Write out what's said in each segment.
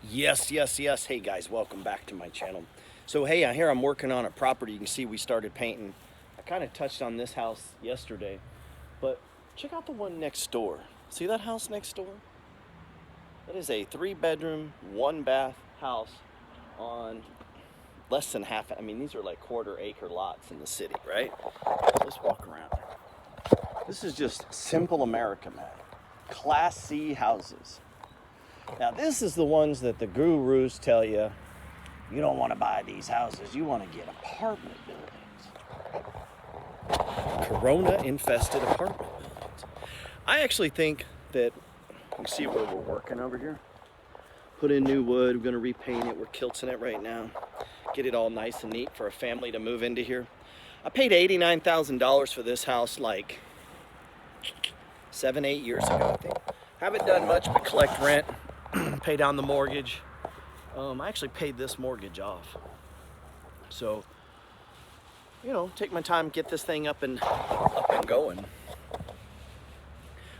Yes, yes, yes. Hey guys, welcome back to my channel. So hey, here I'm working on a property. You can see we started painting. I kind of touched on this house yesterday, but check out the one next door. See that house next door? That is a 3-bedroom, 1-bath house on less than half. I mean, these are like quarter-acre lots in the city, right? So let's walk around. This is just simple America, man. Class C houses. Now, this is the ones that the gurus tell you, you don't want to buy these houses, you want to get apartment buildings. Corona-infested apartment buildings. I actually think that, you see where we're working over here? Put in new wood, we're going to repaint it, we're kilting it right now. Get it all nice and neat for a family to move into here. I paid $89,000 for this house like 7-8 years ago, I think. Haven't done much but collect rent. Pay down the mortgage. I actually paid this mortgage off. So, you know, take my time, get this thing up and going.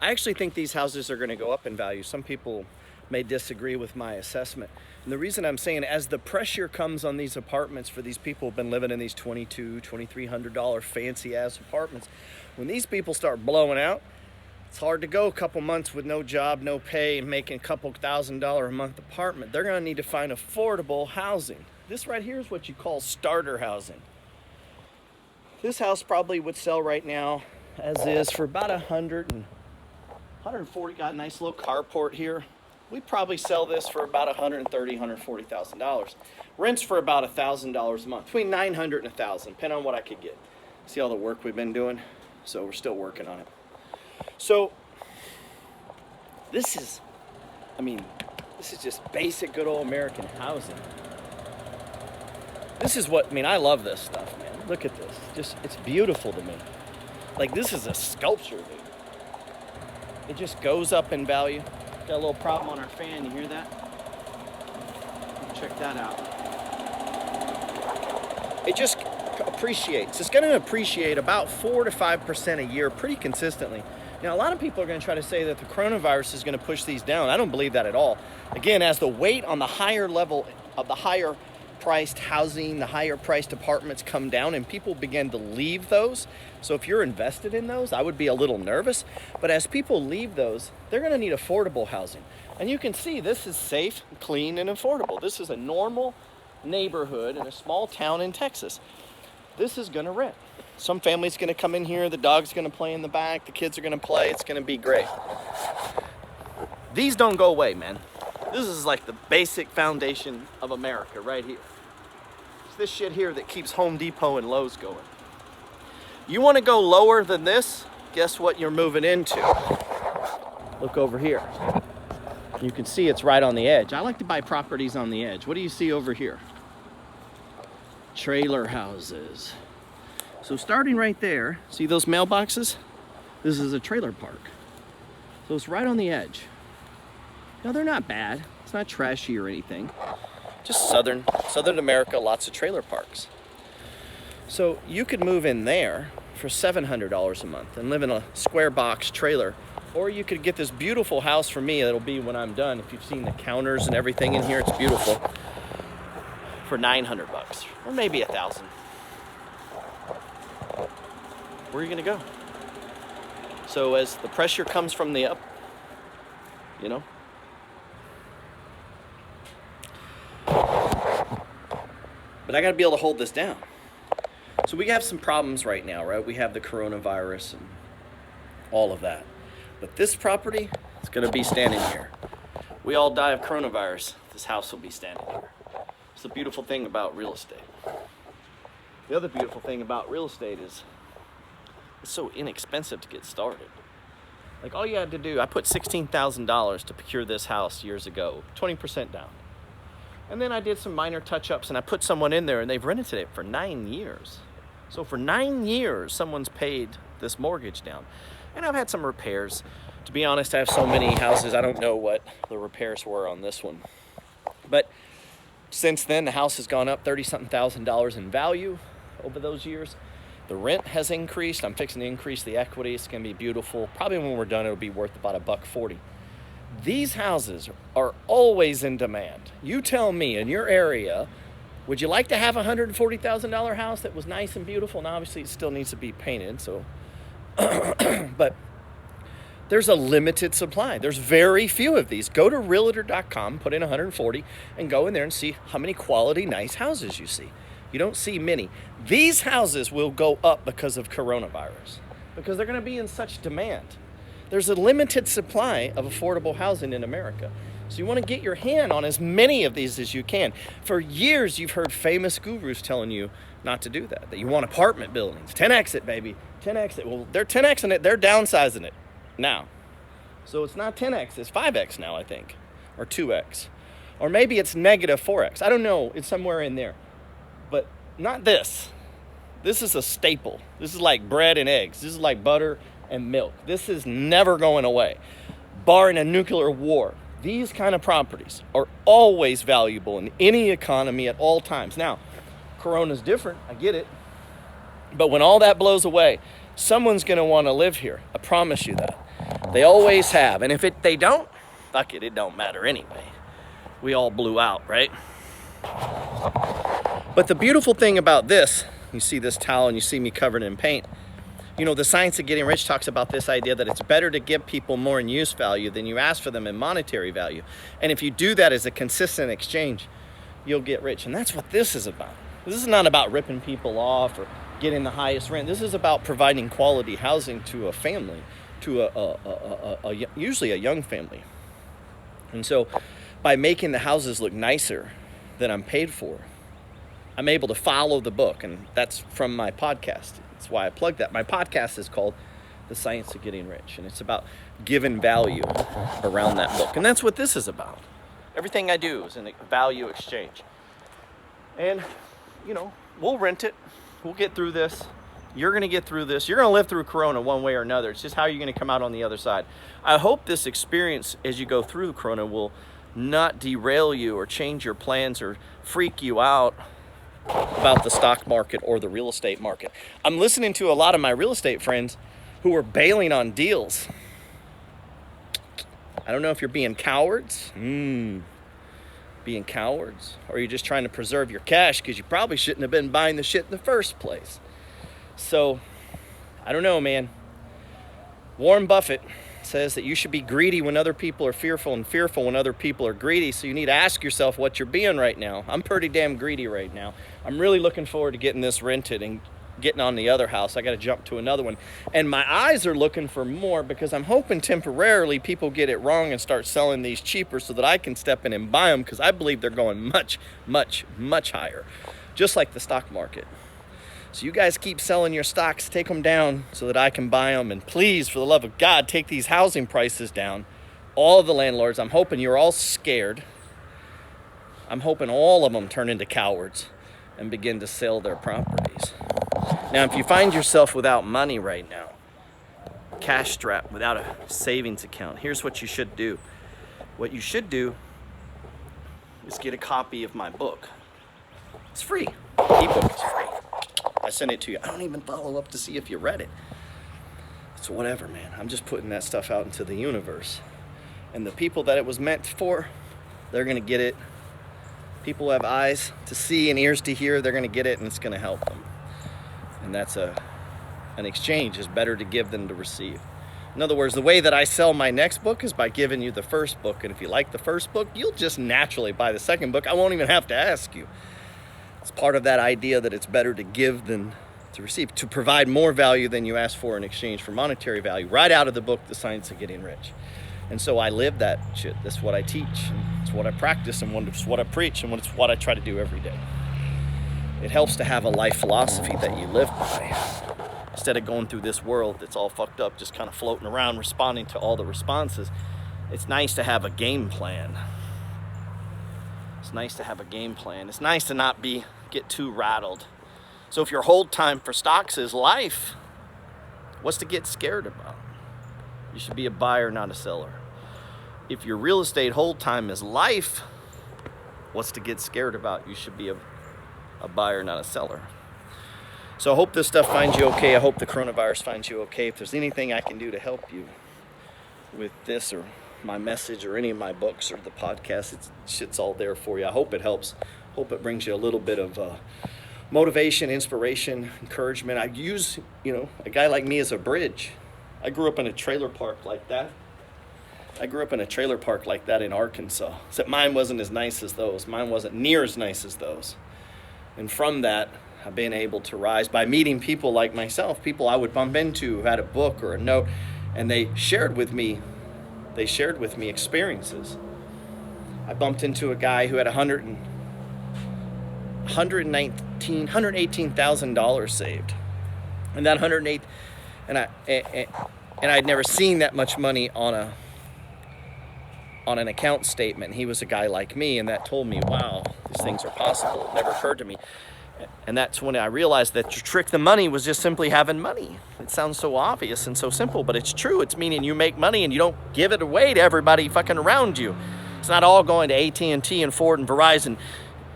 I actually think these houses are going to go up in value. Some people may disagree with my assessment. And the reason I'm saying, as the pressure comes on these apartments for these people who've been living in these $2,200, $2,300 fancy ass apartments, when these people start blowing out, it's hard to go a couple months with no job, no pay, and making a couple $1,000 a month apartment. They're gonna need to find affordable housing. This right here is what you call starter housing. This house probably would sell right now as is for about 140, got a nice little carport here. We'd probably sell this for about $130,000, $140,000. Rents for about $1,000 a month, between $900 and $1,000, depending on what I could get. See all the work we've been doing? So we're still working on it. So this is just basic good old American housing. This is what, I love this stuff, man. Look at this. It's beautiful to me. Like, this is a sculpture, dude. It just goes up in value. Got a little problem on our fan, you hear that? Check that out. It just appreciates. It's gonna appreciate about 4 to 5% a year pretty consistently. Now, a lot of people are going to try to say that the coronavirus is going to push these down. I don't believe that at all. Again, as the weight on the higher level of the higher priced housing, the higher priced apartments come down and people begin to leave those. So if you're invested in those, I would be a little nervous. But as people leave those, they're going to need affordable housing. And you can see this is safe, clean, and affordable. This is a normal neighborhood in a small town in Texas. This is going to rent. Some family's gonna come in here, the dog's gonna play in the back, the kids are gonna play, it's gonna be great. These don't go away, man. This is like the basic foundation of America right here. It's this shit here that keeps Home Depot and Lowe's going. You wanna go lower than this? Guess what you're moving into? Look over here. You can see it's right on the edge. I like to buy properties on the edge. What do you see over here? Trailer houses. So starting right there, see those mailboxes? This is a trailer park. So it's right on the edge. Now, they're not bad. It's not trashy or anything. Just Southern America, lots of trailer parks. So you could move in there for $700 a month and live in a square box trailer. Or you could get this beautiful house for me that'll be when I'm done. If you've seen the counters and everything in here, it's beautiful. For $900 or maybe $1,000. Where are you gonna go? So as the pressure comes from the up, you know. But I gotta be able to hold this down. So we have some problems right now, right? We have the coronavirus and all of that. But this property is gonna be standing here. We all die of coronavirus. This house will be standing here. It's the beautiful thing about real estate. The other beautiful thing about real estate is it's so inexpensive to get started. Like, all you had to do, I put $16,000 to procure this house years ago, 20% down. And then I did some minor touch-ups and I put someone in there and they've rented it for 9 years. So for 9 years, someone's paid this mortgage down. And I've had some repairs. To be honest, I have so many houses, I don't know what the repairs were on this one. But since then, the house has gone up $30-something thousand in value over those years. The rent has increased. I'm fixing to increase the equity. It's going to be beautiful. Probably when we're done, it'll be worth about $140. These houses are always in demand. You tell me, in your area, would you like to have a $140,000 house that was nice and beautiful? And obviously it still needs to be painted, so but there's a limited supply. There's very few of these. Go to realtor.com, put in 140, and go in there and see how many quality, nice houses you see. You don't see many. These houses will go up because of coronavirus, because they're going to be in such demand. There's a limited supply of affordable housing in America. So you want to get your hand on as many of these as you can. For years, you've heard famous gurus telling you not to do that you want apartment buildings. 10X it, baby. 10X it. Well, they're 10Xing it. They're downsizing it now. So it's not 10X. It's 5X now, I think, or 2X. Or maybe it's negative 4X. I don't know. It's somewhere in there. But not this. This is a staple. This is like bread and eggs. This is like butter and milk. This is never going away. Barring a nuclear war, these kind of properties are always valuable in any economy at all times. Now, Corona's different, I get it. But when all that blows away, someone's going to want to live here. I promise you that. They always have. And if they don't, fuck it, it don't matter anyway. We all blew out, right? But the beautiful thing about this, you see this towel and you see me covered in paint. You know, the Science of Getting Rich talks about this idea that it's better to give people more in use value than you ask for them in monetary value. And if you do that as a consistent exchange, you'll get rich. And that's what this is about. This is not about ripping people off or getting the highest rent. This is about providing quality housing to a family, to usually a young family. And so by making the houses look nicer than I'm paid for, I'm able to follow the book. And that's from my podcast. That's why I plug that. My podcast is called The Science of Getting Rich. And it's about giving value around that book. And that's what this is about. Everything I do is in a value exchange. And, you know, we'll rent it. We'll get through this. You're going to get through this. You're going to live through Corona one way or another. It's just how you're going to come out on the other side. I hope this experience as you go through Corona will not derail you or change your plans or freak you out about the stock market or the real estate market. I'm listening to a lot of my real estate friends who are bailing on deals. I don't know if you're being cowards. Being cowards, or you're just trying to preserve your cash because you probably shouldn't have been buying the shit in the first place. So, I don't know, man. Warren Buffett says that you should be greedy when other people are fearful and fearful when other people are greedy. So you need to ask yourself what you're being right now. I'm pretty damn greedy right now. I'm really looking forward to getting this rented and getting on the other house. I got to jump to another one. And my eyes are looking for more because I'm hoping temporarily people get it wrong and start selling these cheaper so that I can step in and buy them, because I believe they're going much, much, much higher, just like the stock market. So you guys keep selling your stocks, take them down so that I can buy them. And please, for the love of God, take these housing prices down. All of the landlords, I'm hoping you're all scared. I'm hoping all of them turn into cowards and begin to sell their properties. Now, if you find yourself without money right now, cash strapped, without a savings account, here's what you should do. What you should do is get a copy of my book. It's free. Ebook is free. I sent it to you. I don't even follow up to see if you read it. It's whatever, man. I'm just putting that stuff out into the universe. And the people that it was meant for, they're going to get it. People who have eyes to see and ears to hear, they're going to get it, and it's going to help them. And that's an exchange. Is better to give than to receive. In other words, the way that I sell my next book is by giving you the first book. And if you like the first book, you'll just naturally buy the second book. I won't even have to ask you. It's part of that idea that it's better to give than to receive, to provide more value than you ask for in exchange for monetary value, right out of the book, The Science of Getting Rich. And so I live that shit. That's what I teach. It's what I practice, and it's what I preach, and it's what I try to do every day. It helps to have a life philosophy that you live by. Instead of going through this world that's all fucked up, just kind of floating around, responding to all the responses, it's nice to have a game plan. It's nice to have a game plan. It's nice to not get too rattled. So if your hold time for stocks is life, what's to get scared about? You should be a buyer, not a seller. If your real estate hold time is life, what's to get scared about? You should be a buyer, not a seller. So I hope this stuff finds you okay. I hope the coronavirus finds you okay. If there's anything I can do to help you with this or my message or any of my books or the podcast, shit's all there for you. I hope it helps. Hope it brings you a little bit of motivation, inspiration, encouragement. I use, a guy like me as a bridge. I grew up in a trailer park like that. In Arkansas. Except mine wasn't as nice as those. Mine wasn't near as nice as those. And from that, I've been able to rise by meeting people like myself, people I would bump into who had a book or a note, and they shared with me experiences. I bumped into a guy who had $118,000 saved. And that and I'd never seen that much money on an account statement. He was a guy like me, and that told me, wow, these things are possible. It never occurred to me. And that's when I realized that your trick the money was just simply having money. It sounds so obvious and so simple, but it's true. It's meaning you make money and you don't give it away to everybody fucking around you. It's not all going to AT&T and Ford and Verizon.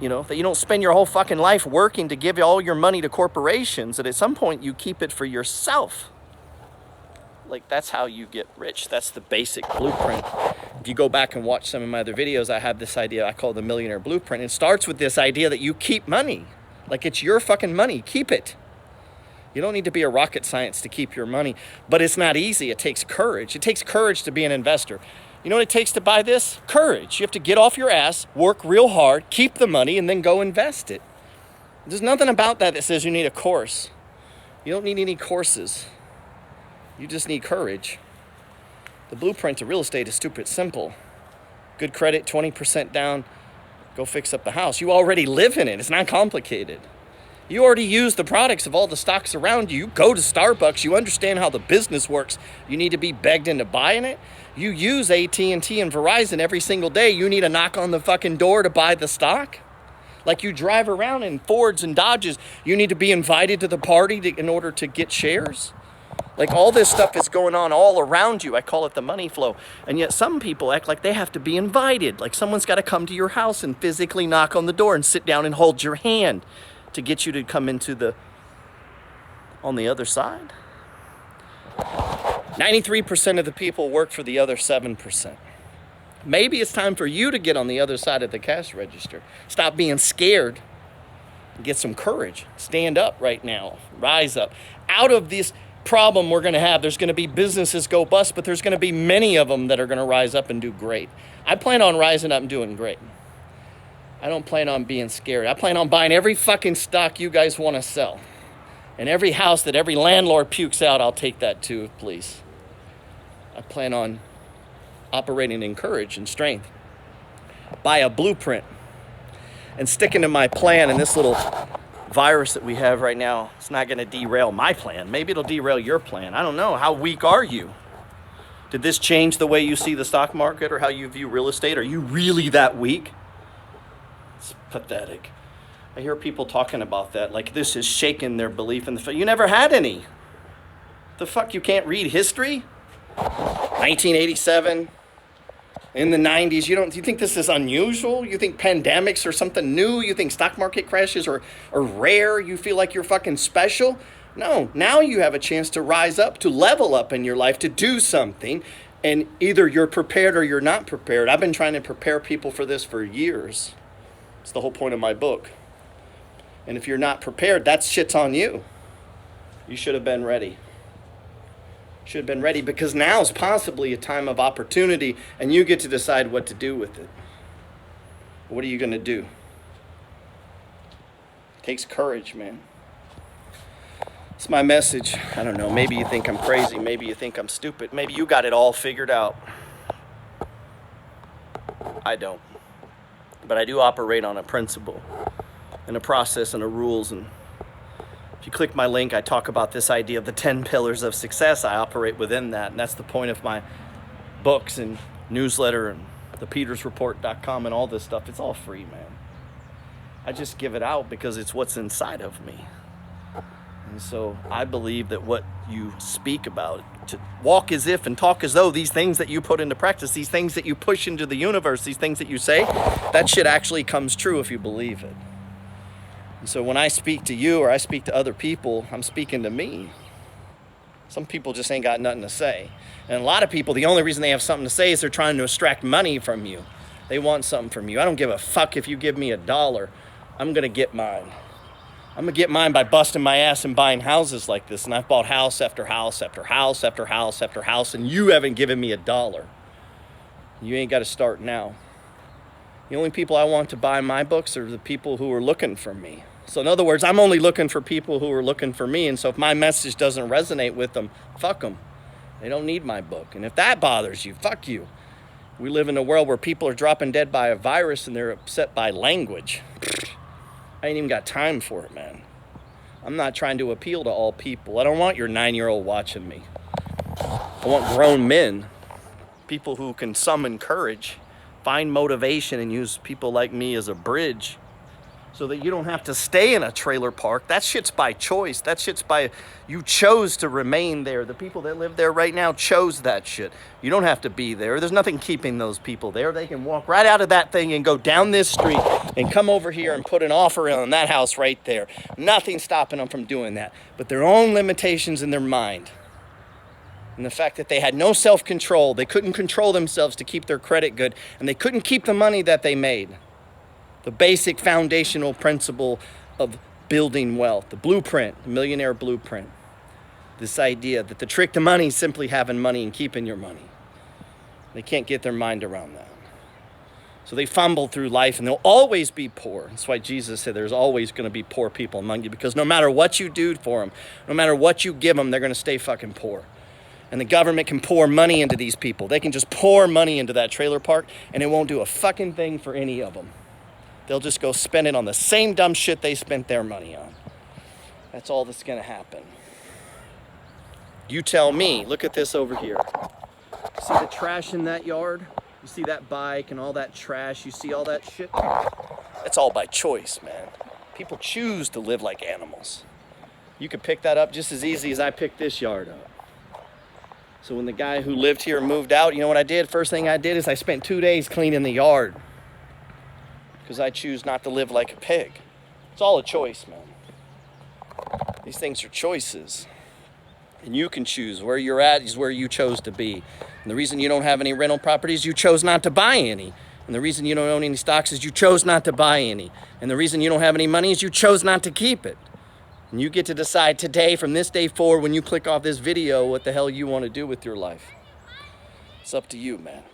That you don't spend your whole fucking life working to give all your money to corporations, that at some point you keep it for yourself. Like, that's how you get rich. That's the basic blueprint. If you go back and watch some of my other videos, I have this idea I call the millionaire blueprint. It starts with this idea that you keep money. Like, it's your fucking money. Keep it. You don't need to be a rocket science to keep your money, but it's not easy. It takes courage. It takes courage to be an investor. You know what it takes to buy this? Courage. You have to get off your ass, work real hard, keep the money, and then go invest it. There's nothing about that says you need a course. You don't need any courses. You just need courage. The blueprint to real estate is stupid simple. Good credit, 20% down, go fix up the house. You already live in it. It's not complicated. You already use the products of all the stocks around you. You go to Starbucks. You understand how the business works. You need to be begged into buying it. You use AT&T and Verizon every single day. You need a knock on the fucking door to buy the stock. Like, you drive around in Fords and Dodges. You need to be invited to the party in order to get shares. Like, all this stuff is going on all around you. I call it the money flow. And yet some people act like they have to be invited. Like, someone's got to come to your house and physically knock on the door and sit down and hold your hand to get you to come into on the other side. 93% of the people work for the other 7%. Maybe it's time for you to get on the other side of the cash register. Stop being scared. Get some courage. Stand up right now. Rise up. Out of this problem we're going to have, there's going to be businesses go bust, but there's going to be many of them that are going to rise up and do great. I plan on rising up and doing great. I don't plan on being scared. I plan on buying every fucking stock you guys want to sell. And every house that every landlord pukes out, I'll take that too, please. I plan on operating in courage and strength. Buy a blueprint and sticking to my plan. And this little virus that we have right now, it's not going to derail my plan. Maybe it'll derail your plan. I don't know. How weak are you? Did this change the way you see the stock market or how you view real estate? Are you really that weak? It's pathetic. I hear people talking about that like this is shaking their belief in the fact. You never had any. The fuck, you can't read history? 1987, in the 90s, you think this is unusual? You think pandemics are something new? You think stock market crashes are rare? You feel like you're fucking special? No, now you have a chance to rise up, to level up in your life, to do something, and either you're prepared or you're not prepared. I've been trying to prepare people for this for years. It's the whole point of my book. And if you're not prepared, that shit's on you. You should have been ready. Should have been ready, because now's possibly a time of opportunity and you get to decide what to do with it. What are you going to do? It takes courage, man. It's my message. I don't know. Maybe you think I'm crazy. Maybe you think I'm stupid. Maybe you got it all figured out. I don't. But I do operate on a principle and a process and a rules. And if you click my link, I talk about this idea of the 10 pillars of success. I operate within that. And that's the point of my books and newsletter and thepetersreport.com and all this stuff. It's all free, man. I just give it out because it's what's inside of me. And so I believe that what you speak about, to walk as if and talk as though, these things that you put into practice, these things that you push into the universe, these things that you say, that shit actually comes true if you believe it. And so when I speak to you or I speak to other people, I'm speaking to me. Some people just ain't got nothing to say. And a lot of people, the only reason they have something to say is they're trying to extract money from you. They want something from you. I don't give a fuck if you give me $1. I'm going to get mine. I'm going to get mine by busting my ass and buying houses like this. And I've bought house after house after house after house after house, and you haven't given me $1. You ain't got to start now. The only people I want to buy my books are the people who are looking for me. So in other words, I'm only looking for people who are looking for me. And so if my message doesn't resonate with them, fuck them. They don't need my book. And if that bothers you, fuck you. We live in a world where people are dropping dead by a virus and they're upset by language. I ain't even got time for it, man. I'm not trying to appeal to all people. I don't want your 9-year-old watching me. I want grown men, people who can summon courage, find motivation, and use people like me as a bridge so that you don't have to stay in a trailer park. That shit's by choice. That shit's by, you chose to remain there. The people that live there right now chose that shit. You don't have to be there. There's nothing keeping those people there. They can walk right out of that thing and go down this street and come over here and put an offer on that house right there. Nothing stopping them from doing that. But their own limitations in their mind. And the fact that they had no self-control. They couldn't control themselves to keep their credit good. And they couldn't keep the money that they made. The basic foundational principle of building wealth, the blueprint, the millionaire blueprint. This idea that the trick to money is simply having money and keeping your money. They can't get their mind around that. So they fumble through life and they'll always be poor. That's why Jesus said there's always going to be poor people among you, because no matter what you do for them, no matter what you give them, they're going to stay fucking poor. And the government can pour money into these people. They can just pour money into that trailer park and it won't do a fucking thing for any of them. They'll just go spend it on the same dumb shit they spent their money on. That's all that's going to happen. You tell me. Look at this over here. See the trash in that yard? You see that bike and all that trash? You see all that shit? That's all by choice, man. People choose to live like animals. You could pick that up just as easy as I picked this yard up. So when the guy who lived here moved out, you know what I did? First thing I did is I spent 2 days cleaning the yard. Because I choose not to live like a pig. It's all a choice, man. These things are choices. And you can choose. Where you're at is where you chose to be. And the reason you don't have any rental properties, you chose not to buy any. And the reason you don't own any stocks is you chose not to buy any. And the reason you don't have any money is you chose not to keep it. And you get to decide today, from this day forward, when you click off this video, what the hell you want to do with your life. It's up to you, man.